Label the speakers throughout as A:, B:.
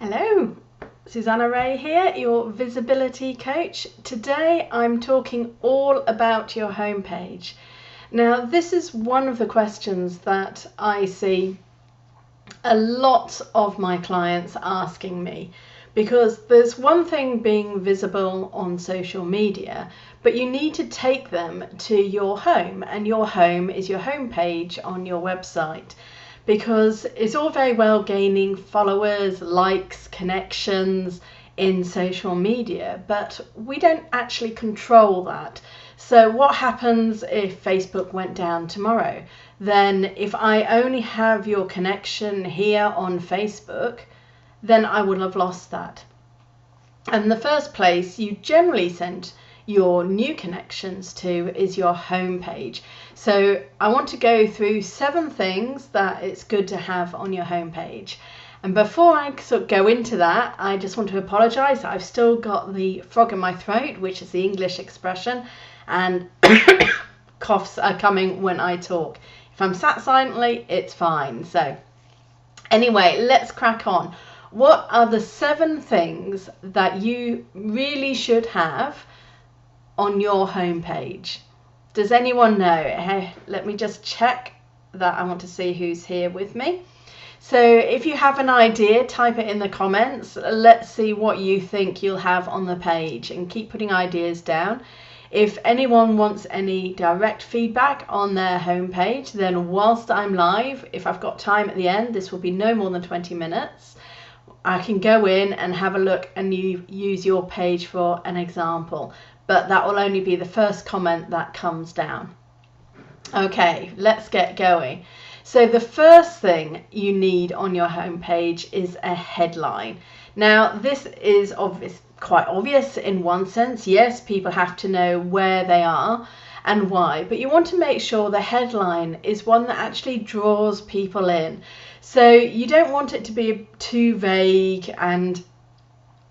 A: Hello, Susanna Ray here, your visibility coach. Today I'm talking all about your homepage. Now, this is one of the questions that I see a lot of my clients asking me, because there's one thing being visible on social media, but you need to take them to your home, and your home is your homepage on your website. Because it's all very well gaining followers, likes, connections in social media, but we don't actually control that. So what happens if Facebook went down tomorrow? Then if I only have your connection here on Facebook, then I will have lost that. And the first place you generally send your new connections to is your home page. So I want to go through 7 things that it's good to have on your home page. And before I sort of go into that, I just want to apologize. I've still got the frog in my throat, which is the English expression, and coughs are coming when I talk. If I'm sat silently, it's fine. So anyway, let's crack on. What are the 7 things that you really should have on your homepage? Does anyone know? Hey, let me just check that. I want to see who's here with me. So if you have an idea, type it in the comments. Let's see what you think you'll have on the page, and keep putting ideas down. If anyone wants any direct feedback on their homepage, then whilst I'm live, if I've got time at the end, this will be no more than 20 minutes. I can go in and have a look and use your page for an example, but that will only be the first comment that comes down. Okay, let's get going. So the first thing you need on your homepage is a headline. Now, this is quite obvious in one sense. Yes, people have to know where they are and why, but you want to make sure the headline is one that actually draws people in. So you don't want it to be too vague and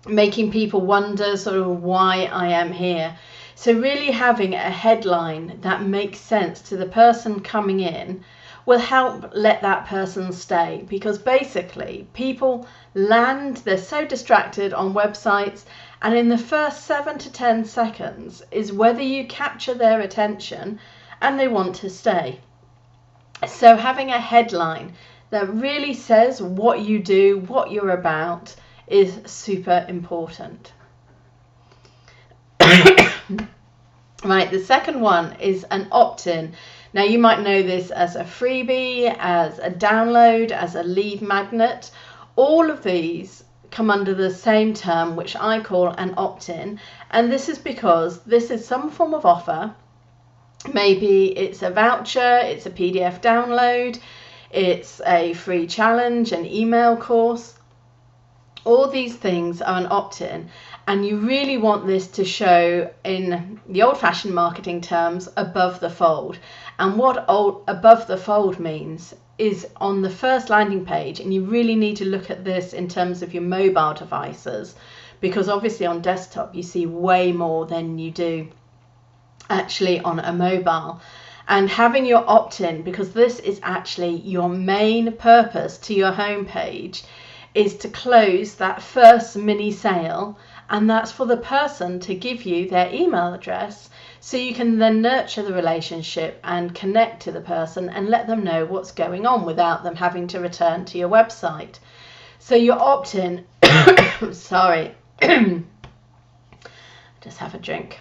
A: making people wonder sort of why I am here. So really having a headline that makes sense to the person coming in will help let that person stay, because basically people land, they're so distracted on websites, and in the first 7 to 10 seconds is whether you capture their attention and they want to stay. So having a headline that really says what you do, what you're about, is super important. Right, the second one is an opt-in. Now, you might know this as a freebie, as a download, as a lead magnet. All of these come under the same term, which I call an opt-in, and this is because this is some form of offer. Maybe it's a voucher, it's a PDF download, it's a free challenge, an email course. All these things are an opt-in, and you really want this to show, in the old-fashioned marketing terms, above the fold. And what above the fold means is on the first landing page, and you really need to look at this in terms of your mobile devices, because obviously on desktop you see way more than you do actually on a mobile. And having your opt-in, because this is actually your main purpose to your homepage, is to close that first mini sale, and that's for the person to give you their email address, so you can then nurture the relationship and connect to the person and let them know what's going on without them having to return to your website. So your opt-in, sorry, just have a drink.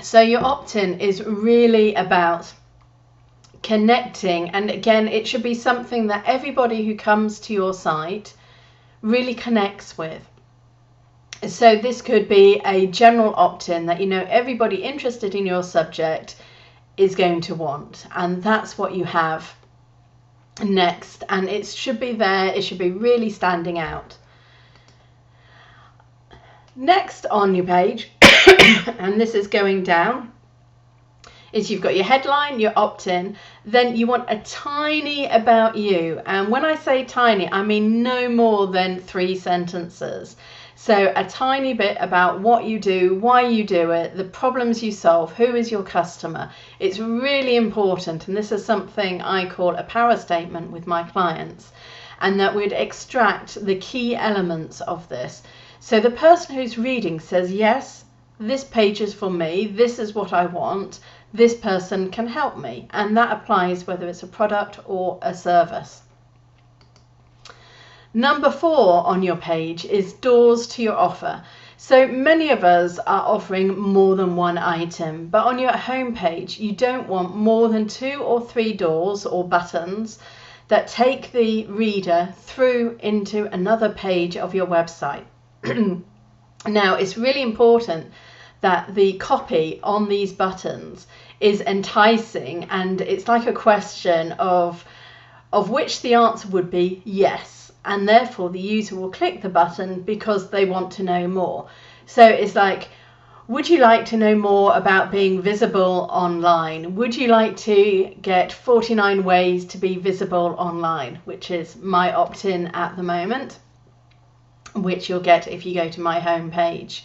A: So your opt-in is really about connecting, and again, it should be something that everybody who comes to your site really connects with. So this could be a general opt-in that you know everybody interested in your subject is going to want, and that's what you have next, and it should be there, it should be really standing out. Next on your page, and this is going down, is you've got your headline, your opt-in, then you want a tiny about you. And when I say tiny, I mean no more than 3 sentences. So a tiny bit about what you do, why you do it, the problems you solve, who is your customer. It's really important, and this is something I call a power statement with my clients. and that we'd extract the key elements of this. So the person who's reading says, yes, this page is for me, this is what I want, this person can help me. And that applies whether it's a product or a service. Number 4 on your page is doors to your offer. So many of us are offering more than one item, but on your home page, you don't want more than 2 or 3 doors or buttons that take the reader through into another page of your website. Now, it's really important that the copy on these buttons is enticing, and it's like a question of which the answer would be yes. And therefore the user will click the button because they want to know more. So it's like, would you like to know more about being visible online? Would you like to get 49 ways to be visible online, which is my opt-in at the moment, which you'll get if you go to my home page.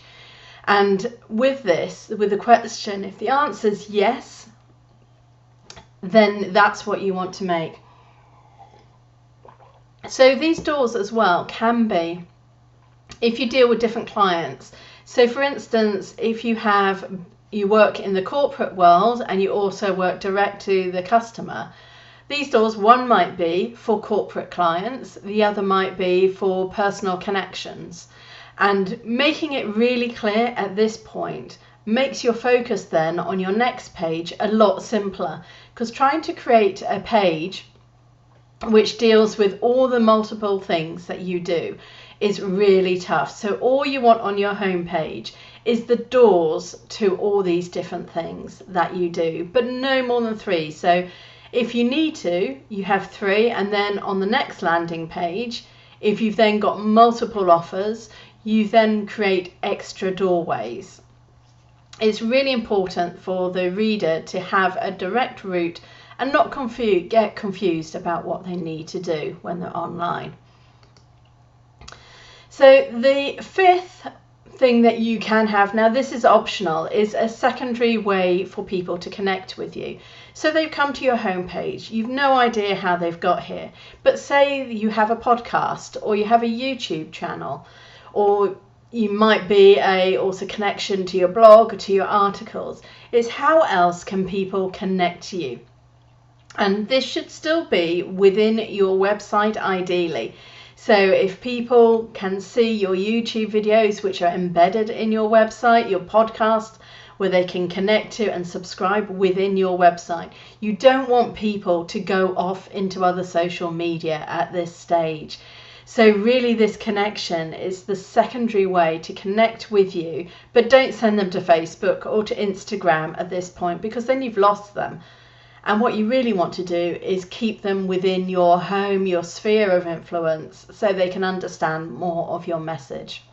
A: And with this, with the question, if the answer is yes, then that's what you want to make. So these doors as well can be, if you deal with different clients. So for instance, if you work in the corporate world and you also work direct to the customer, these doors, one might be for corporate clients, the other might be for personal connections. And making it really clear at this point makes your focus then on your next page a lot simpler, because trying to create a page which deals with all the multiple things that you do is really tough. So all you want on your home page is the doors to all these different things that you do, but no more than 3. So if you need to, you have 3, and then on the next landing page, if you've then got multiple offers, you then create extra doorways. It's really important for the reader to have a direct route and not get confused about what they need to do when they're online. So the 5th thing that you can have, now this is optional, is a secondary way for people to connect with you. So they've come to your homepage, you've no idea how they've got here, but say you have a podcast or you have a YouTube channel, or you might be also connection to your blog or to your articles. It's how else can people connect to you? And this should still be within your website ideally. So if people can see your YouTube videos, which are embedded in your website, your podcast, where they can connect to and subscribe within your website. You don't want people to go off into other social media at this stage. So really this connection is the secondary way to connect with you, but don't send them to Facebook or to Instagram at this point, because then you've lost them. And what you really want to do is keep them within your home, your sphere of influence, so they can understand more of your message.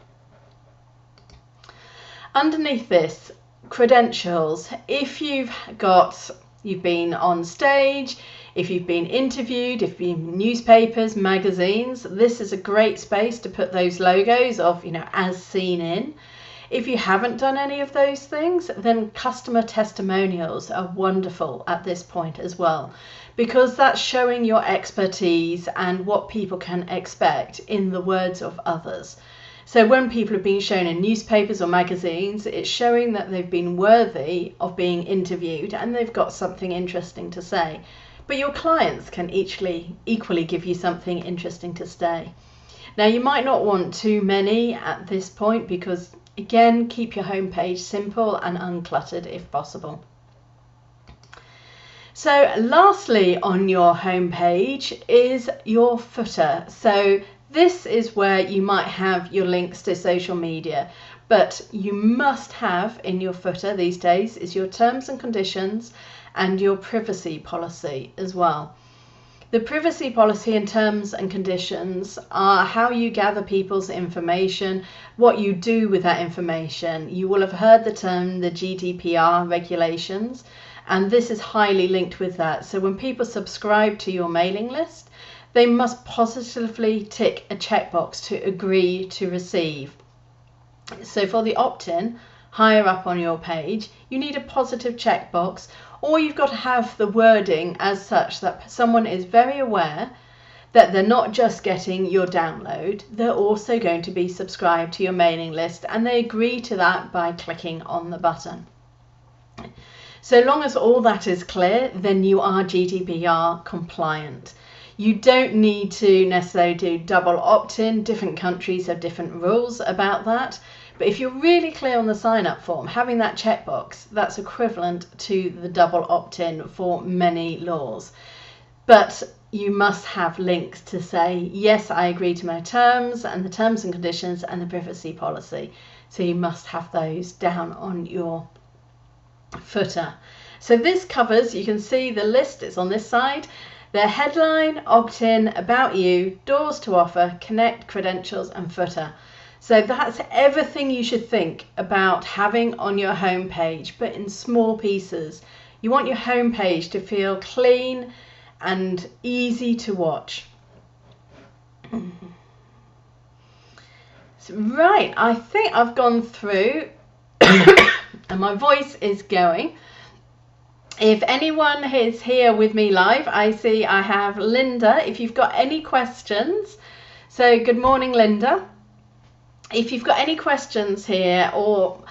A: Underneath this, credentials. If you've been on stage, if you've been interviewed, if you've been in newspapers, magazines, this is a great space to put those logos of, as seen in. If you haven't done any of those things, then customer testimonials are wonderful at this point as well, because that's showing your expertise and what people can expect in the words of others. So when people have been shown in newspapers or magazines, it's showing that they've been worthy of being interviewed and they've got something interesting to say. But your clients can equally give you something interesting to say. Now, you might not want too many at this point, because again, keep your homepage simple and uncluttered if possible. So lastly on your homepage is your footer. So this is where you might have your links to social media, but you must have in your footer these days is your terms and conditions and your privacy policy as well. The privacy policy and terms and conditions are how you gather people's information, what you do with that information. You will have heard the term the GDPR regulations, and this is highly linked with that. So when people subscribe to your mailing list, they must positively tick a checkbox to agree to receive. So for the opt-in, higher up on your page, you need a positive checkbox, or you've got to have the wording as such that someone is very aware that they're not just getting your download, they're also going to be subscribed to your mailing list, and they agree to that by clicking on the button. So long as all that is clear, then you are GDPR compliant. You don't need to necessarily do double opt-in. Different countries have different rules about that. But if you're really clear on the sign-up form, having that checkbox, that's equivalent to the double opt-in for many laws. But you must have links to say, yes, I agree to my terms and the terms and conditions and the privacy policy. So you must have those down on your footer. So this covers, you can see the list, it's on this side. The headline, opt-in, about you, doors to offer, connect, credentials and footer. So that's everything you should think about having on your homepage, but in small pieces. You want your homepage to feel clean and easy to watch. So, right, I think I've gone through and my voice is going. If anyone is here with me live, I see I have Linda. If you've got any questions, so good morning, Linda. If you've got any questions here or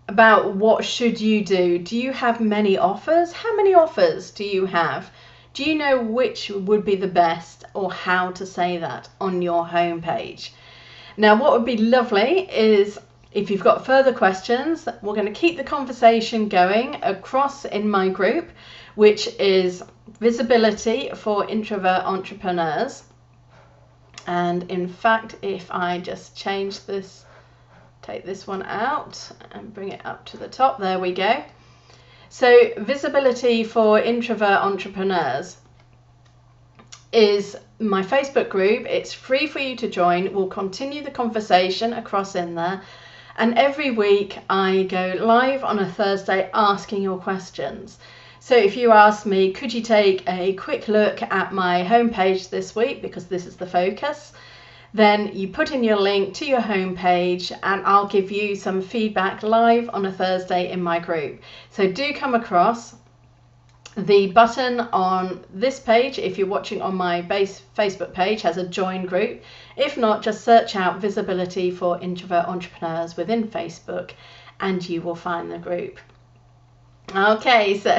A: about what should you do you have many offers? How many offers do you have? Do you know which would be the best or how to say that on your homepage? Now, what would be lovely is if you've got further questions, we're going to keep the conversation going across in my group, which is Visibility for Introvert Entrepreneurs. And in fact, if I just change this, take this one out and bring it up to the top, there we go. So Visibility for Introvert Entrepreneurs is my Facebook group. It's free for you to join. We'll continue the conversation across in there. And every week I go live on a Thursday asking your questions. So if you ask me, could you take a quick look at my homepage this week, because this is the focus, then you put in your link to your homepage and I'll give you some feedback live on a Thursday in my group. So do come across. The button on this page, if you're watching on my base Facebook page, has a join group. If not, just search out Visibility for Introvert Entrepreneurs within Facebook and you will find the group. Okay, so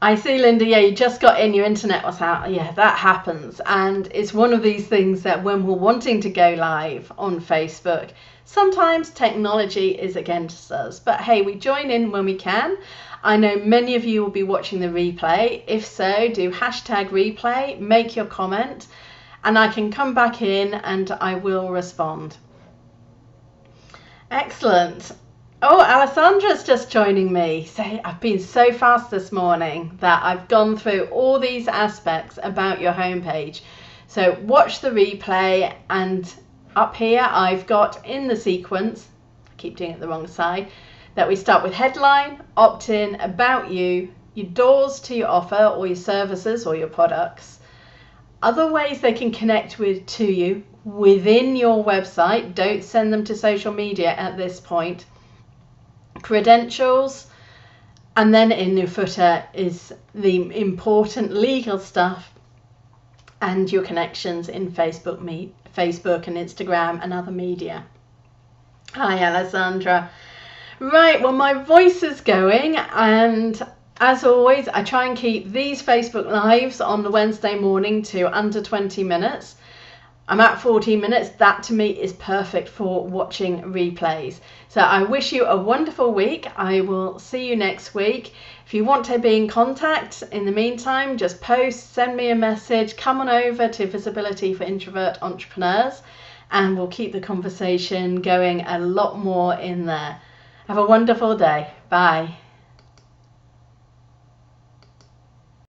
A: I see, Linda, yeah, you just got in, your internet was out. Yeah, that happens. And it's one of these things that when we're wanting to go live on Facebook, sometimes technology is against us. But hey, we join in when we can. I know many of you will be watching the replay. If so, do hashtag replay, make your comment, and I can come back in and I will respond. Excellent. Oh, Alessandra's just joining me. So I've been so fast this morning that I've gone through all these aspects about your homepage. So watch the replay, and up here I've got in the sequence, I keep doing it the wrong side, that we start with headline, opt-in, about you, your doors to your offer or your services or your products, other ways they can connect to you within your website. Don't send them to social media at this point. Credentials, and then in your footer is the important legal stuff and your connections in Facebook and Instagram and other media. Hi, Alessandra. Right, well, my voice is going, and as always, I try and keep these Facebook Lives on the Wednesday morning to under 20 minutes. I'm at 14 minutes. That to me is perfect for watching replays. So I wish you a wonderful week. I will see you next week. If you want to be in contact in the meantime, just post, send me a message, come on over to Visibility for Introvert Entrepreneurs, and we'll keep the conversation going a lot more in there. Have a wonderful day. Bye.